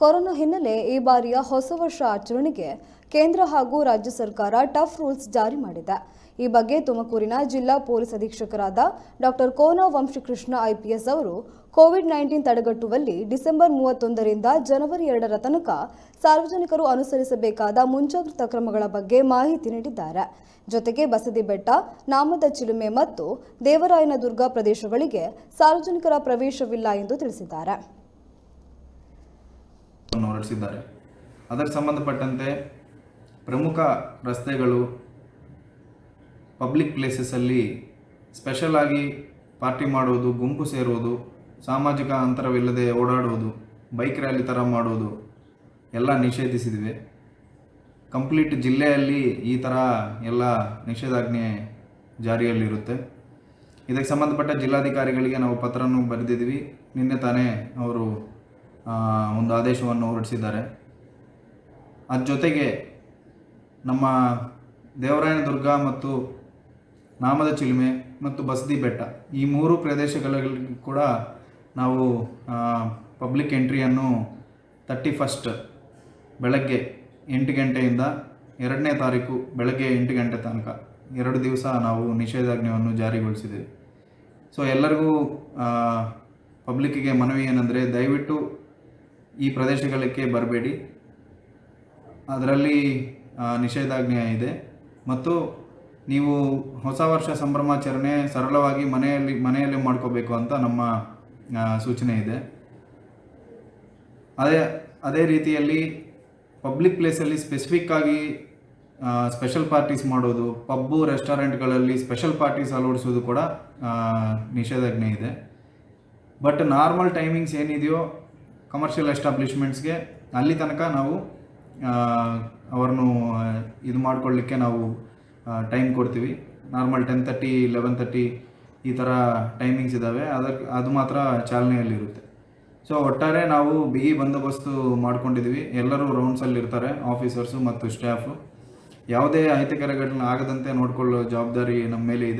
Corona ಹಿನ್ನೆಲೆ ಈ ಬಾರಿಯ ಹೊಸ ವರ್ಷ ಆಚರಣೆಗೆ ಕೇಂದ್ರ ಹಾಗೂ ರಾಜ್ಯ ಸರ್ಕಾರ ಟಫ್ ರೂಲ್ಸ್ ಜಾರಿ ಮಾಡಿದೆ. ಈ ಬಗ್ಗೆ ತುಮಕೂರಿನ ಜಿಲ್ಲಾ ಪೊಲೀಸ್ ಅಧೀಕ್ಷಕರಾದ ಡಾಕ್ಟರ್ ಕೋನ ವಂಶಕೃಷ್ಣ ಐಪಿಎಸ್ ಅವರು ಕೋವಿಡ್-19 ತಡೆಗಟ್ಟುವಲ್ಲಿ ಡಿಸೆಂಬರ್ 31ರಿಂದ ಜನವರಿ 2ರ ತನಕ ಸಾರ್ವಜನಿಕರು ಅನುಸರಿಸಬೇಕಾದ ಮುಂಜಾಗ್ರತಾ ಕ್ರಮಗಳ ಬಗ್ಗೆ ಮಾಹಿತಿ ನೀಡಿದ್ದಾರೆ. ಜೊತೆಗೆ ಬಸದಿ ಬೆಟ್ಟ, ನಾಮದ ಚಿಲುಮೆ ಮತ್ತು ದೇವರಾಯನದುರ್ಗ ಪ್ರದೇಶಗಳಿಗೆ ಸಾರ್ವಜನಿಕರ ಪ್ರವೇಶವಿಲ್ಲ ಎಂದು ತಿಳಿಸಿದ್ದಾರೆ. ಹೊರಡಿಸಿದ್ದಾರೆ. ಅದಕ್ಕೆ ಸಂಬಂಧಪಟ್ಟಂತೆ ಪ್ರಮುಖ ರಸ್ತೆಗಳು, ಪಬ್ಲಿಕ್ ಪ್ಲೇಸಸ್ಸಲ್ಲಿ ಸ್ಪೆಷಲ್ ಆಗಿ ಪಾರ್ಟಿ ಮಾಡೋದು, ಗುಂಪು ಸೇರುವುದು, ಸಾಮಾಜಿಕ ಅಂತರವಿಲ್ಲದೆ ಓಡಾಡುವುದು, ಬೈಕ್ ರ್ಯಾಲಿ ಥರ ಮಾಡೋದು ಎಲ್ಲ ನಿಷೇಧಿಸಿದ್ವಿ. ಕಂಪ್ಲೀಟ್ ಜಿಲ್ಲೆಯಲ್ಲಿ ಈ ಥರ ಎಲ್ಲ ನಿಷೇಧಾಜ್ಞೆ ಜಾರಿಯಲ್ಲಿರುತ್ತೆ. ಇದಕ್ಕೆ ಸಂಬಂಧಪಟ್ಟ ಜಿಲ್ಲಾಧಿಕಾರಿಗಳಿಗೆ ನಾವು ಪತ್ರವನ್ನು ಬರೆದಿದ್ವಿ. ನಿನ್ನೆ ತಾನೇ ಅವರು ಒಂದು ಆದೇಶವನ್ನು ಹೊರಡಿಸಿದ್ದಾರೆ. ಅದ್ರ ಜೊತೆಗೆ ನಮ್ಮ ದೇವರಾಯನದುರ್ಗ ಮತ್ತು ನಾಮದ ಚಿಲುಮೆ ಮತ್ತು ಬಸದಿ ಬೆಟ್ಟ ಈ 3 ಪ್ರದೇಶಗಳಲ್ಲಿ ಕೂಡ ನಾವು ಪಬ್ಲಿಕ್ ಎಂಟ್ರಿಯನ್ನು 31st ಬೆಳಗ್ಗೆ 8 ಗಂಟೆಯಿಂದ 2ನೇ ತಾರೀಕು ಬೆಳಗ್ಗೆ 8 ಗಂಟೆ ತನಕ 2 ದಿವಸ ನಾವು ನಿಷೇಧಾಜ್ಞೆಯನ್ನು ಜಾರಿಗೊಳಿಸಿದ್ದೇವೆ. ಸೊ ಎಲ್ಲರಿಗೂ ಪಬ್ಲಿಕ್ಕಿಗೆ ಮನವಿ ಏನಂದರೆ, ದಯವಿಟ್ಟು ಈ ಪ್ರದೇಶಗಳಿಗೆ ಬರಬೇಡಿ. ಅದರಲ್ಲಿ ನಿಷೇಧಾಜ್ಞೆ ಇದೆ ಮತ್ತು ನೀವು ಹೊಸ ವರ್ಷ ಸಂಭ್ರಮಾಚರಣೆ ಸರಳವಾಗಿ ಮನೆಯಲ್ಲೇ ಮಾಡ್ಕೋಬೇಕು ಅಂತ ನಮ್ಮ ಸೂಚನೆ ಇದೆ. ಅದೇ ರೀತಿಯಲ್ಲಿ ಪಬ್ಲಿಕ್ ಪ್ಲೇಸಲ್ಲಿ ಸ್ಪೆಸಿಫಿಕ್ಕಾಗಿ ಸ್ಪೆಷಲ್ ಪಾರ್ಟೀಸ್ ಮಾಡೋದು, ಪಬ್ಬು ರೆಸ್ಟೋರೆಂಟ್ಗಳಲ್ಲಿ ಸ್ಪೆಷಲ್ ಪಾರ್ಟೀಸ್ ಅಳವಡಿಸೋದು ಕೂಡ ನಿಷೇಧಾಜ್ಞೆ ಇದೆ. ಬಟ್ ನಾರ್ಮಲ್ ಟೈಮಿಂಗ್ಸ್ ಏನಿದೆಯೋ ಕಮರ್ಷಿಯಲ್ ಎಸ್ಟಾಬ್ಲಿಷ್ಮೆಂಟ್ಸ್ಗೆ ಅಲ್ಲಿ ತನಕ ನಾವು ಅವರನ್ನು ಇದು ಮಾಡ್ಕೊಳ್ಳಿಕ್ಕೆ ನಾವು ಟೈಮ್ ಕೊಡ್ತೀವಿ. ನಾರ್ಮಲ್ 10:30, 11:30 ಈ ಥರ ಟೈಮಿಂಗ್ಸ್ ಇದ್ದಾವೆ. ಅದು ಮಾತ್ರ ಚಾಲನೆಯಲ್ಲಿರುತ್ತೆ. ಸೊ ಒಟ್ಟಾರೆ ನಾವು ಬಿಗಿ ಬಂದೋಬಸ್ತು ಮಾಡ್ಕೊಂಡಿದ್ದೀವಿ. ಎಲ್ಲರೂ ರೌಂಡ್ಸಲ್ಲಿರ್ತಾರೆ, ಆಫೀಸರ್ಸು ಮತ್ತು ಸ್ಟಾಫು. ಯಾವುದೇ ಅಹಿತಕರ ಘಟನೆ ಆಗದಂತೆ ನೋಡಿಕೊಳ್ಳೋ ಜವಾಬ್ದಾರಿ ನಮ್ಮ ಮೇಲೆ ಇದೆ.